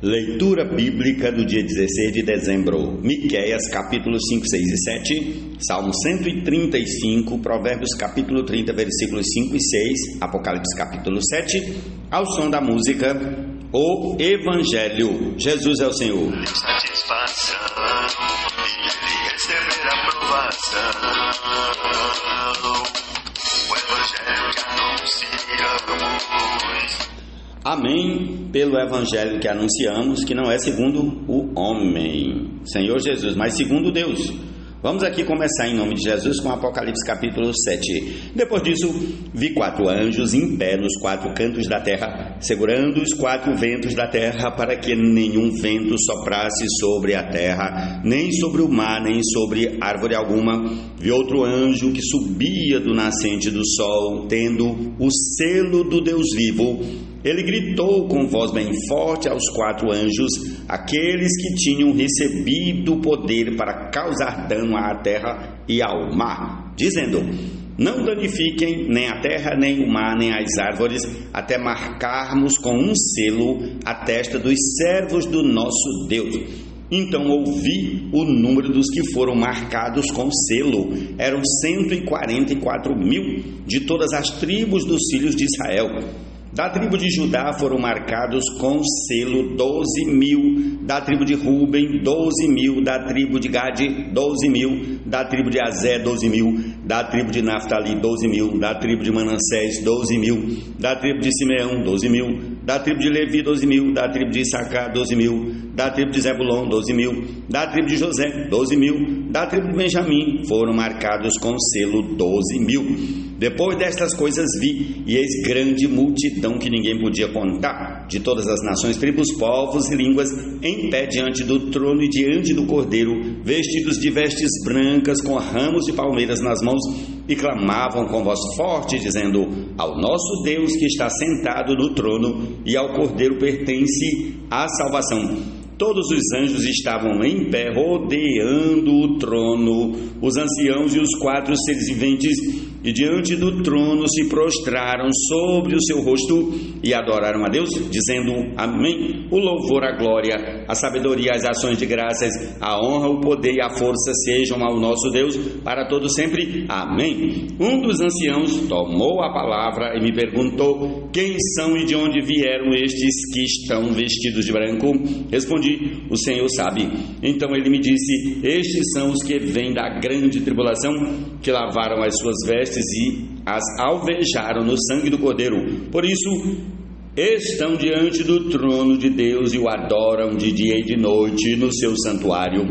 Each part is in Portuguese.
Leitura bíblica do dia 16 de dezembro, Miqueias capítulos 5, 6 e 7, Salmo 135, Provérbios capítulo 30, versículos 5 e 6, Apocalipse capítulo 7, ao som da música, o Evangelho. Jesus é o Senhor. Satisfação e ele receber aprovação. O Evangelho que anunciamos. Amém, pelo Evangelho que anunciamos, que não é segundo o homem, Senhor Jesus, mas segundo Deus. Vamos aqui começar em nome de Jesus com Apocalipse capítulo 7. Depois disso, vi 4 anjos em pé nos 4 cantos da terra, segurando os 4 ventos da terra, para que nenhum vento soprasse sobre a terra, nem sobre o mar, nem sobre árvore alguma. Vi outro anjo que subia do nascente do sol, tendo o selo do Deus vivo. Ele gritou com voz bem forte aos 4 anjos, aqueles que tinham recebido o poder para causar dano à terra e ao mar, dizendo: não danifiquem nem a terra, nem o mar, nem as árvores, até marcarmos com um selo a testa dos servos do nosso Deus. Então ouvi o número dos que foram marcados com selo. Eram 144 mil, de todas as tribos dos filhos de Israel. Da tribo de Judá foram marcados com selo 12 mil, da tribo de Ruben 12 mil, da tribo de Gade 12 mil, da tribo de Azé 12 mil, da tribo de Naftali 12 mil, da tribo de Manassés 12 mil, da tribo de Simeão 12 mil, da tribo de Levi 12 mil, da tribo de Issacar 12 mil, da tribo de Zebulon 12 mil, da tribo de José 12 mil, da tribo de Benjamim foram marcados com selo 12 mil. Depois destas coisas vi, e eis grande multidão que ninguém podia contar, de todas as nações, tribos, povos e línguas, em pé diante do trono e diante do Cordeiro, vestidos de vestes brancas, com ramos de palmeiras nas mãos, e clamavam com voz forte, dizendo: ao nosso Deus que está sentado no trono, e ao Cordeiro pertence a salvação. Todos os anjos estavam em pé, rodeando o trono, os anciãos e os 4 seres viventes, e diante do trono se prostraram sobre o seu rosto e adoraram a Deus, dizendo: amém. O louvor, a glória, a sabedoria, as ações de graças, a honra, o poder e a força sejam ao nosso Deus para todo sempre. Amém. Um dos anciãos tomou a palavra e me perguntou: quem são e de onde vieram estes que estão vestidos de branco? Respondi: o Senhor sabe. Então ele me disse: estes são os que vêm da grande tribulação, que lavaram as suas vestes e as alvejaram no sangue do Cordeiro. Por isso estão diante do trono de Deus e o adoram de dia e de noite no seu santuário.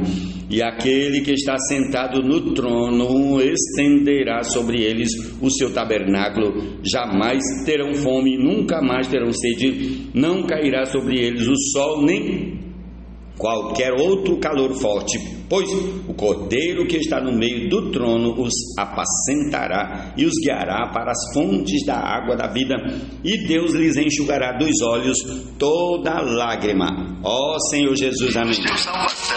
E aquele que está sentado no trono estenderá sobre eles o seu tabernáculo. Jamais terão fome, nunca mais terão sede. Não cairá sobre eles o sol, nem qualquer outro calor forte, pois o Cordeiro que está no meio do trono os apacentará e os guiará para as fontes da água da vida, e Deus lhes enxugará dos olhos toda lágrima. Ó Senhor Jesus, amém. Teu salvação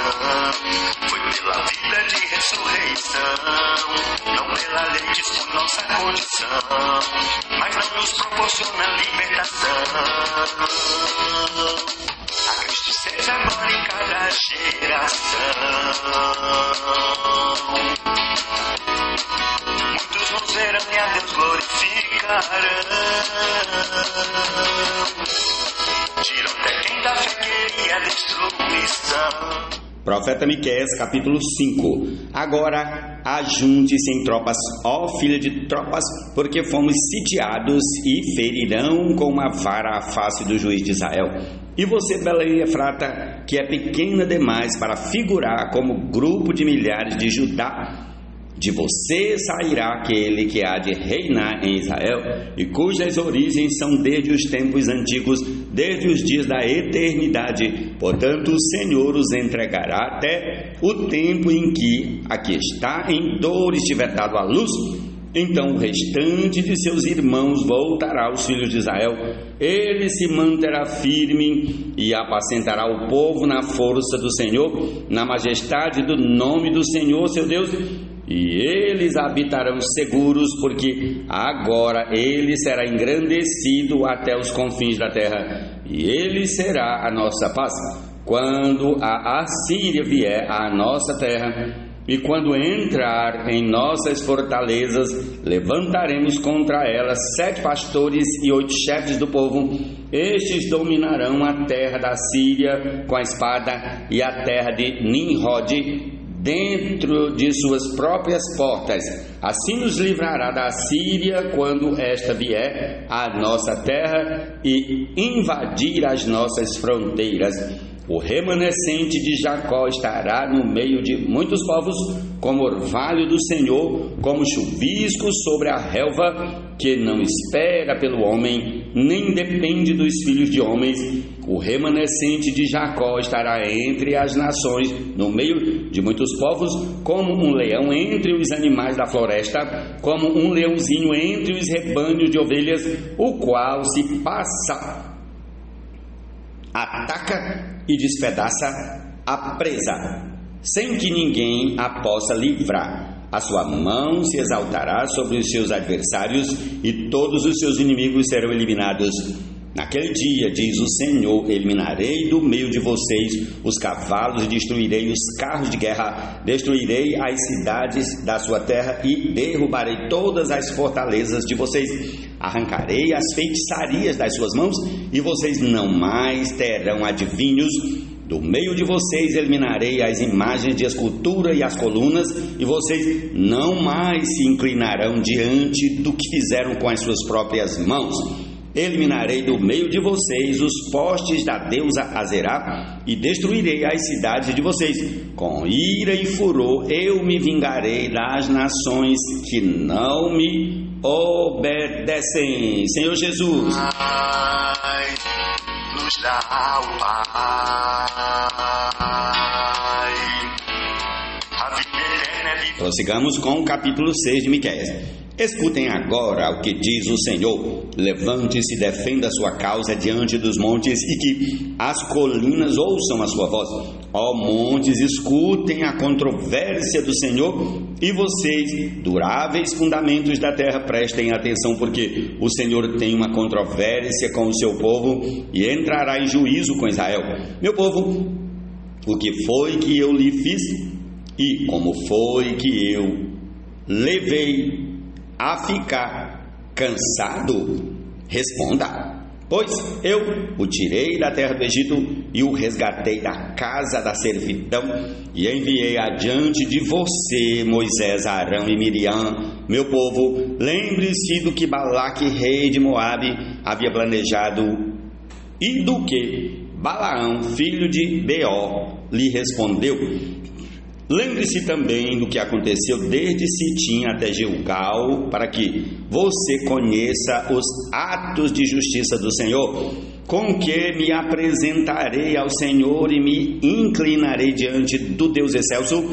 foi pela vida de ressurreição, não pela lei que expõe nossa condição, mas não nos proporciona libertação. A Cristo seja agora em cada geração. Muitos nos verão e a Deus glorificarão. Tiram até quem da fé queria a destruição. Profeta Miqueias, capítulo 5. Agora ajunte-se em tropas, ó filha de tropas, porque fomos sitiados, e ferirão com uma vara a face do juiz de Israel. E você, Belém Efrata, que é pequena demais para figurar como grupo de milhares de Judá, de você sairá aquele que há de reinar em Israel, e cujas origens são desde os tempos antigos, desde os dias da eternidade. Portanto, o Senhor os entregará até o tempo em que a que está em dor estiver dado à luz. Então o restante de seus irmãos voltará aos filhos de Israel. Ele se manterá firme e apacentará o povo na força do Senhor, na majestade do nome do Senhor seu Deus. E eles habitarão seguros, porque agora ele será engrandecido até os confins da terra. e ele será a nossa paz. Quando a Assíria vier à nossa terra, e quando entrar em nossas fortalezas, levantaremos contra ela 7 pastores e 8 chefes do povo. Estes dominarão a terra da Síria com a espada, e a terra de Nimrod dentro de suas próprias portas. Assim nos livrará da Síria quando esta vier à nossa terra e invadir as nossas fronteiras. O remanescente de Jacó estará no meio de muitos povos, como orvalho do Senhor, como chuvisco sobre a relva, que não espera pelo homem, nem depende dos filhos de homens. O remanescente de Jacó estará entre as nações, no meio de muitos povos, como um leão entre os animais da floresta, como um leãozinho entre os rebanhos de ovelhas, o qual se passa, ataca e despedaça a presa, sem que ninguém a possa livrar. A sua mão se exaltará sobre os seus adversários, e todos os seus inimigos serão eliminados. Naquele dia, diz o Senhor, eliminarei do meio de vocês os cavalos e destruirei os carros de guerra, destruirei as cidades da sua terra e derrubarei todas as fortalezas de vocês. Arrancarei as feitiçarias das suas mãos e vocês não mais terão adivinhos. Do meio de vocês eliminarei as imagens de escultura e as colunas, e vocês não mais se inclinarão diante do que fizeram com as suas próprias mãos. Eliminarei do meio de vocês os postes da deusa Azerá e destruirei as cidades de vocês. Com ira e furor eu me vingarei das nações que não me obedecem. Senhor Jesus, nos dá o Pai. A vida eterna é viva. Prossigamos com o capítulo 6 de Miqueias. Escutem agora o que diz o Senhor: levante-se e defenda a sua causa diante dos montes, e que as colinas ouçam a sua voz. Ó montes, escutem a controvérsia do Senhor, e vocês, duráveis fundamentos da terra, prestem atenção, porque o Senhor tem uma controvérsia com o seu povo e entrará em juízo com Israel. Meu povo, o que foi que eu lhe fiz e como foi que eu levei a ficar cansado? Responda. Pois eu o tirei da terra do Egito e o resgatei da casa da servidão e enviei adiante de você Moisés, Arão e Miriam, meu povo. Lembre-se do que Balaque, rei de Moabe, havia planejado e do que Balaão, filho de Beor, lhe respondeu. Lembre-se também do que aconteceu desde Sitim até Gilgal, para que você conheça os atos de justiça do Senhor, com que me apresentarei ao Senhor e me inclinarei diante do Deus excelso.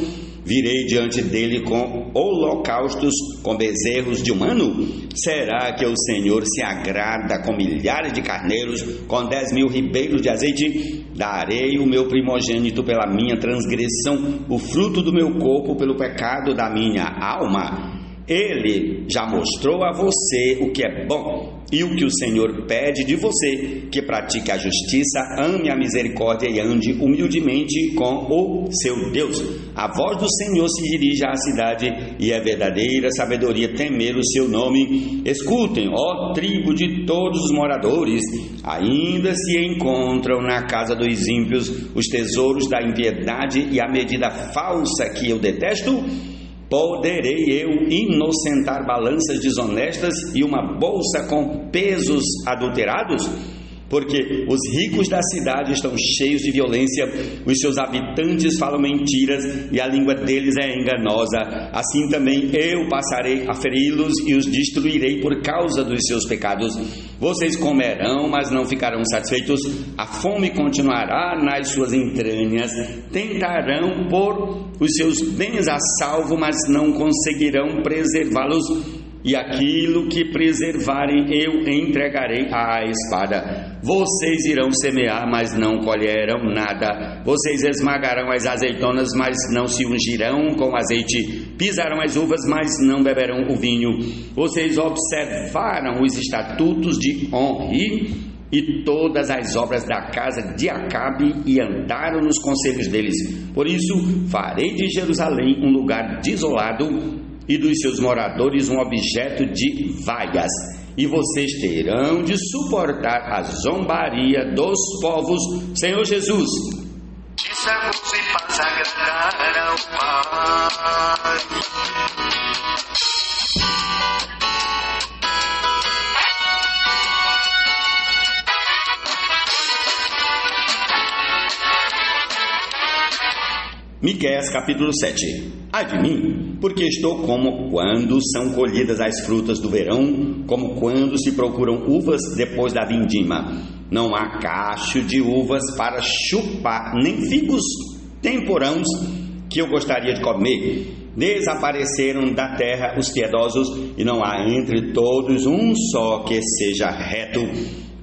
Virei diante dele com holocaustos, com bezerros de um ano? Será que o Senhor se agrada com milhares de carneiros, com 10.000 ribeiros de azeite? Darei o meu primogênito pela minha transgressão, o fruto do meu corpo pelo pecado da minha alma. Ele já mostrou a você o que é bom e o que o Senhor pede de você, que pratique a justiça, ame a misericórdia e ande humildemente com o seu Deus. A voz do Senhor se dirige à cidade e é verdadeira sabedoria temer o seu nome. Escutem, ó tribo de todos os moradores, ainda se encontram na casa dos ímpios os tesouros da impiedade e a medida falsa que eu detesto? Poderei eu inocentar balanças desonestas e uma bolsa com pesos adulterados? Porque os ricos da cidade estão cheios de violência, os seus habitantes falam mentiras e a língua deles é enganosa. Assim também eu passarei a feri-los e os destruirei por causa dos seus pecados. Vocês comerão, mas não ficarão satisfeitos. A fome continuará nas suas entranhas. Tentarão pôr os seus bens a salvo, mas não conseguirão preservá-los. E aquilo que preservarem eu entregarei à espada. Vocês irão semear, mas não colherão nada. Vocês esmagarão as azeitonas, mas não se ungirão com azeite. Pisarão as uvas, mas não beberão o vinho. Vocês observaram os estatutos de Onri e todas as obras da casa de Acabe e andaram nos conselhos deles. Por isso farei de Jerusalém um lugar desolado e dos seus moradores um objeto de vaias. E vocês terão de suportar a zombaria dos povos. Senhor Jesus, de servos e paz agradar ao Pai. Miqueias capítulo 7. Ai de mim, porque estou como quando são colhidas as frutas do verão, como quando se procuram uvas depois da vindima. Não há cacho de uvas para chupar, nem figos temporãos que eu gostaria de comer. Desapareceram da terra os piedosos, e não há entre todos um só que seja reto.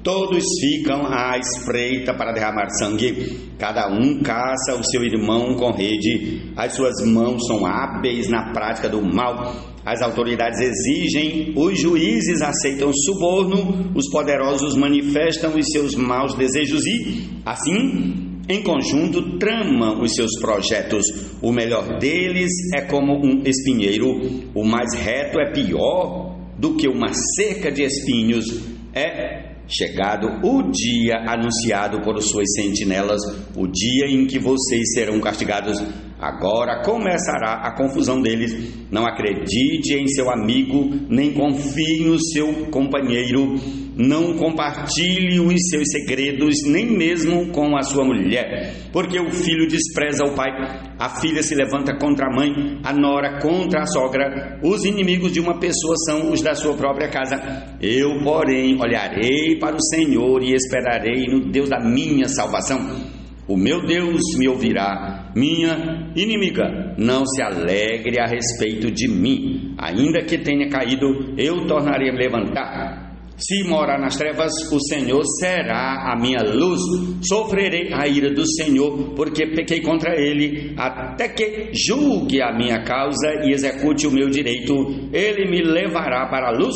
Todos ficam à espreita para derramar sangue, cada um caça o seu irmão com rede, as suas mãos são hábeis na prática do mal, as autoridades exigem, os juízes aceitam suborno, os poderosos manifestam os seus maus desejos e, assim, em conjunto tramam os seus projetos. O melhor deles é como um espinheiro, o mais reto é pior do que uma cerca de espinhos. É chegado o dia anunciado por suas sentinelas, o dia em que vocês serão castigados. Agora começará a confusão deles. Não acredite em seu amigo, nem confie no seu companheiro. Não compartilhe os seus segredos, nem mesmo com a sua mulher, porque o filho despreza o pai, a filha se levanta contra a mãe, a nora contra a sogra. Os inimigos de uma pessoa são os da sua própria casa. Eu, porém, olharei para o Senhor e esperarei no Deus da minha salvação. O meu Deus me ouvirá. Minha inimiga não se alegre a respeito de mim. Ainda que tenha caído, eu tornarei a me levantar. Se morar nas trevas, o Senhor será a minha luz. Sofrerei a ira do Senhor, porque pequei contra ele, até que julgue a minha causa e execute o meu direito. Ele me levará para a luz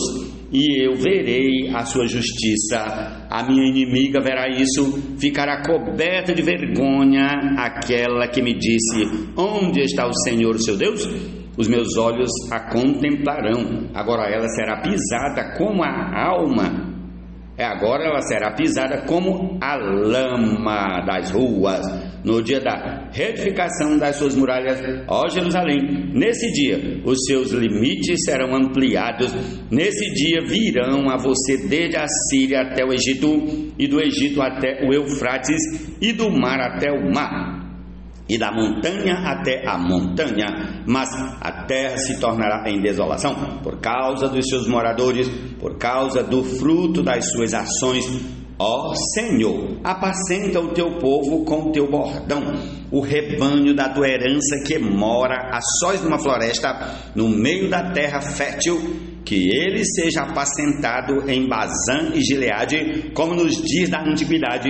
e eu verei a sua justiça. A minha inimiga verá isso, ficará coberta de vergonha aquela que me disse: onde está o Senhor, seu Deus? Os meus olhos a contemplarão. Agora ela será pisada como a alma. Agora ela será pisada como a lama das ruas. No dia da reedificação das suas muralhas, ó Jerusalém, nesse dia os seus limites serão ampliados. Nesse dia virão a você desde a Síria até o Egito, e do Egito até o Eufrates, e do mar até o mar, e da montanha até a montanha, mas a terra se tornará em desolação, por causa dos seus moradores, por causa do fruto das suas ações. Ó Senhor, apacenta o teu povo com o teu bordão, o rebanho da tua herança que mora a sós numa floresta, no meio da terra fértil, que ele seja apacentado em Bazã e Gileade, como nos dias da antiguidade.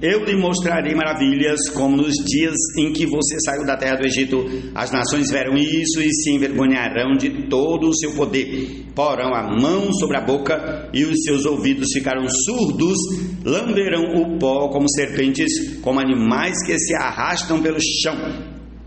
Eu lhe mostrarei maravilhas, como nos dias em que você saiu da terra do Egito. As nações verão isso e se envergonharão de todo o seu poder. Porão a mão sobre a boca e os seus ouvidos ficarão surdos. Lamberão o pó como serpentes, como animais que se arrastam pelo chão.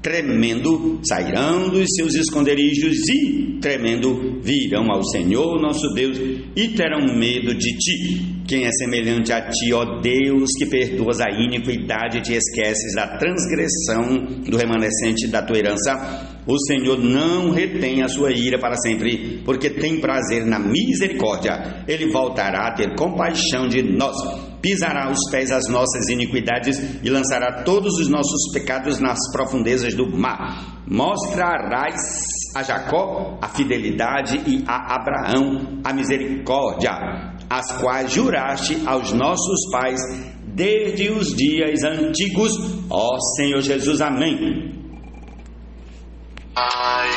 Tremendo sairão dos seus esconderijos e, tremendo, virão ao Senhor nosso Deus e terão medo de ti. Quem é semelhante a ti, ó Deus, que perdoas a iniquidade e te esqueces da transgressão do remanescente da tua herança? O Senhor não retém a sua ira para sempre, porque tem prazer na misericórdia. Ele voltará a ter compaixão de nós. Pisará os pés as nossas iniquidades e lançará todos os nossos pecados nas profundezas do mar. Mostrarás a Jacó a fidelidade e a Abraão a misericórdia, as quais juraste aos nossos pais desde os dias antigos. Ó Senhor Jesus, amém. Ai,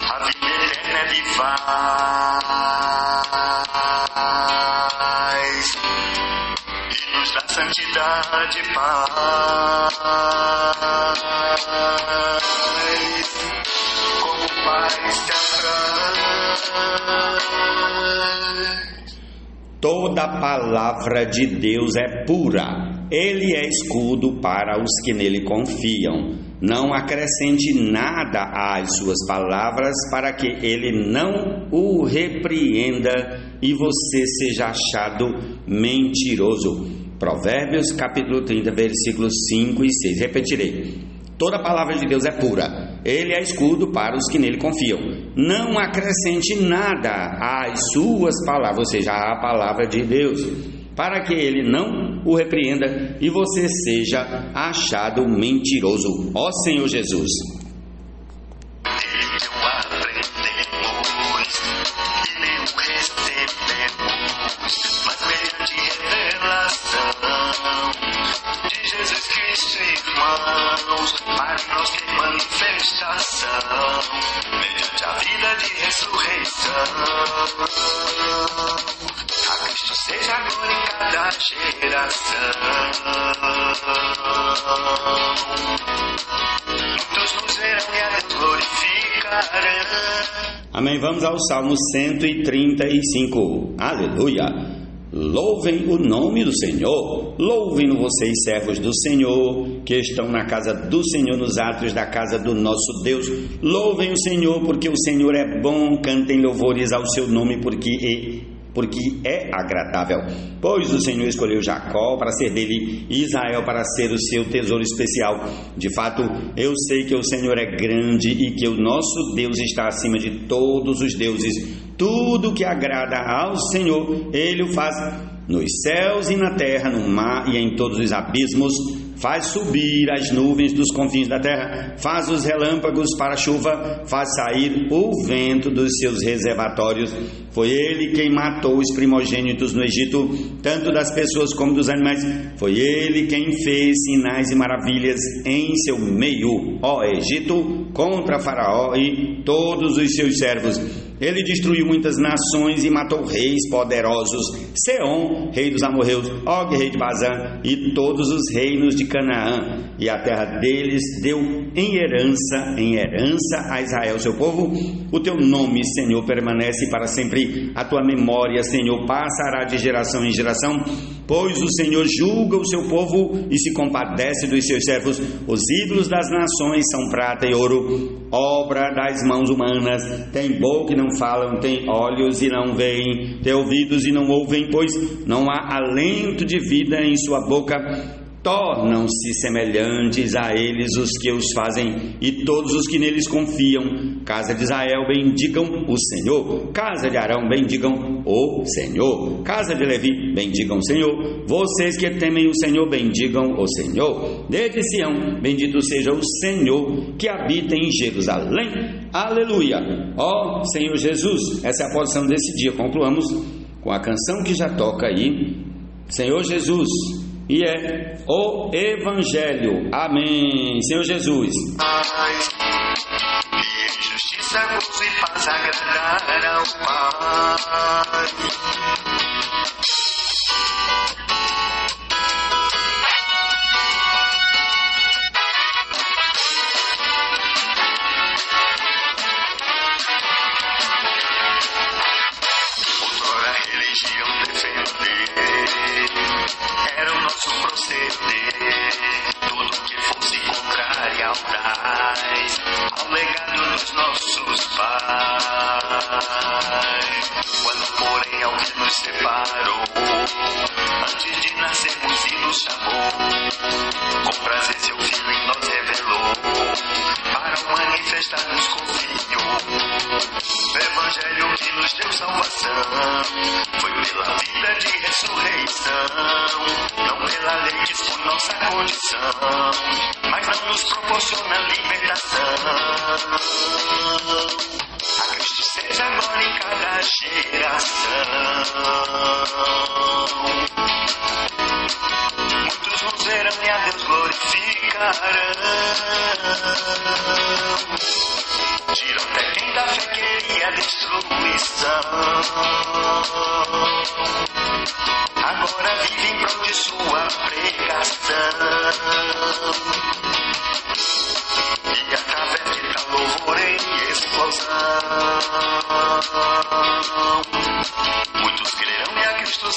a vida eterna é de paz, e nos dá santidade e paz, como paz de Abraão. Toda palavra de Deus é pura. Ele é escudo para os que nele confiam. Não acrescente nada às suas palavras, para que ele não o repreenda e você seja achado mentiroso. Provérbios capítulo 30, versículos 5 e 6. Repetirei. Toda palavra de Deus é pura. Ele é escudo para os que nele confiam. Não acrescente nada às suas palavras, ou seja, à palavra de Deus, para que ele não o repreenda e você seja achado mentiroso. Ó Senhor Jesus. Mediante a vida de ressurreição, a Cristo seja a glória em cada geração. Muitos nos verão e a Deus glorificarão. Amém. Vamos ao Salmo 135. Aleluia. Louvem o nome do Senhor, louvem-no vocês, servos do Senhor, que estão na casa do Senhor, nos átrios da casa do nosso Deus. Louvem o Senhor, porque o Senhor é bom, cantem louvores ao seu nome, porque é agradável. Pois o Senhor escolheu Jacó para ser dele, e Israel para ser o seu tesouro especial. De fato, eu sei que o Senhor é grande e que o nosso Deus está acima de todos os deuses. Tudo que agrada ao Senhor, Ele o faz nos céus e na terra, no mar e em todos os abismos. Faz subir as nuvens dos confins da terra, faz os relâmpagos para a chuva, faz sair o vento dos seus reservatórios. Foi Ele quem matou os primogênitos no Egito, tanto das pessoas como dos animais. Foi Ele quem fez sinais e maravilhas em seu meio, ó Egito, contra Faraó e todos os seus servos. Ele destruiu muitas nações e matou reis poderosos, Seom, rei dos amorreus, Og, rei de Bazã, e todos os reinos de Canaã, e a terra deles deu em herança a Israel, seu povo. O teu nome, Senhor, permanece para sempre, a tua memória, Senhor, passará de geração em geração, pois o Senhor julga o seu povo e se compadece dos seus servos. Os ídolos das nações são prata e ouro, obra das mãos humanas. Tem boca e não falam, tem olhos e não veem, tem ouvidos e não ouvem, pois não há alento de vida em sua boca. Tornam-se semelhantes a eles os que os fazem, e todos os que neles confiam. Casa de Israel, bendigam o Senhor. Casa de Arão, bendigam o Senhor. Casa de Levi, bendigam o Senhor. Vocês que temem o Senhor, bendigam o Senhor. Desde Sião, bendito seja o Senhor que habita em Jerusalém. Aleluia. Ó Senhor Jesus, essa é a porção desse dia. Concluamos com a canção que já toca aí, Senhor Jesus, e é o Evangelho. Amém. Senhor Jesus. E em justiça, gozo e paz agradar ao Pai. Outrora a religião defender era o nosso proceder, tudo que fosse contrário ao paz, ao legado dos nossos pais. Quando porém alguém nos separou, antes de nascermos e nos chamou, com prazer seu filho em nós revelou, para manifestar nos confiou. O Evangelho que nos deu salvação foi pela vida de ressurreição, não pela lei que expõe nossa condição, mas não nos proporciona libertação. A Cristo seja agora em cada geração. Muitos nos verão e a Deus glorificarão. Tiram até quem da fé queria destruição, agora vive em prol de sua pregação, e através de tal louvor em explosão, muitos crerão e a Cristo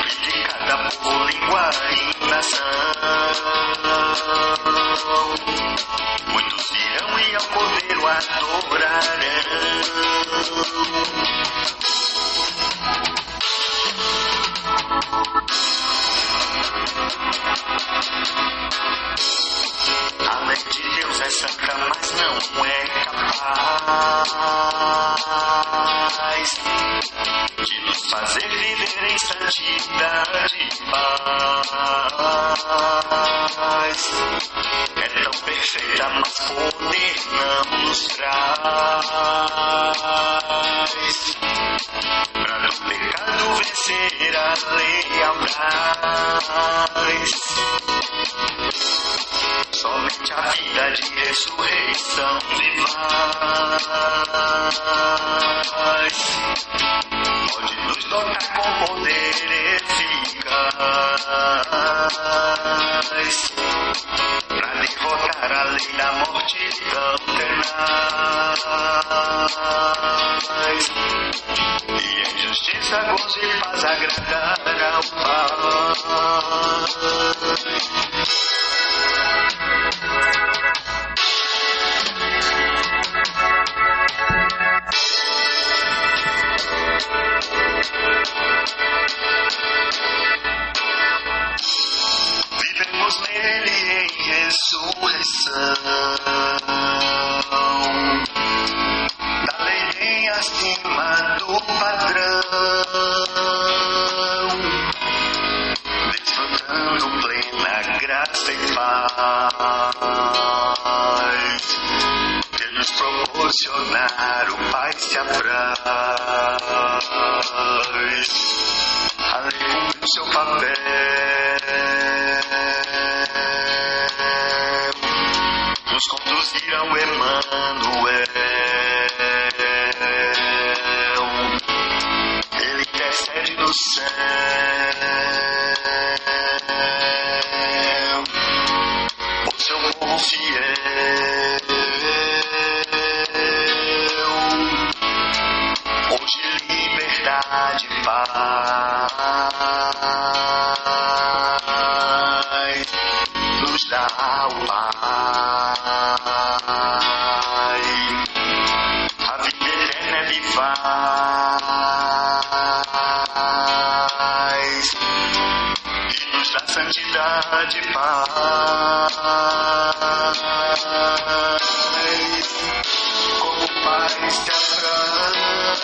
criticada por língua e nação. Muitos irão e ao Cordeiro adorarão. A lei de Deus é santa, mas não é capaz de nos fazer viver em santidade e paz. É tão perfeita, mas poder não nos traz. Pra do pecado vencer a lei audaz. Somente a vida de ressurreição vivaz pode nos tocar com poder eficaz pra derrotar a lei da morte tão tenaz. E em justiça, gozo e paz agradar ao Pai. Vivemos nele em ressurreição, da lei bem acima do padrão, desfrutando plena graça e paz, que nos proporcionar o Pai se apraz. A lei cumpriu seu papel, nos conduzir ao Emmanuel. Ele intercede no céu por seu povo fiel. Hoje liberdade e paz nos dá o Pai. A vida eterna é vivaz e nos dá santidade e paz. Como o Pai se apraz.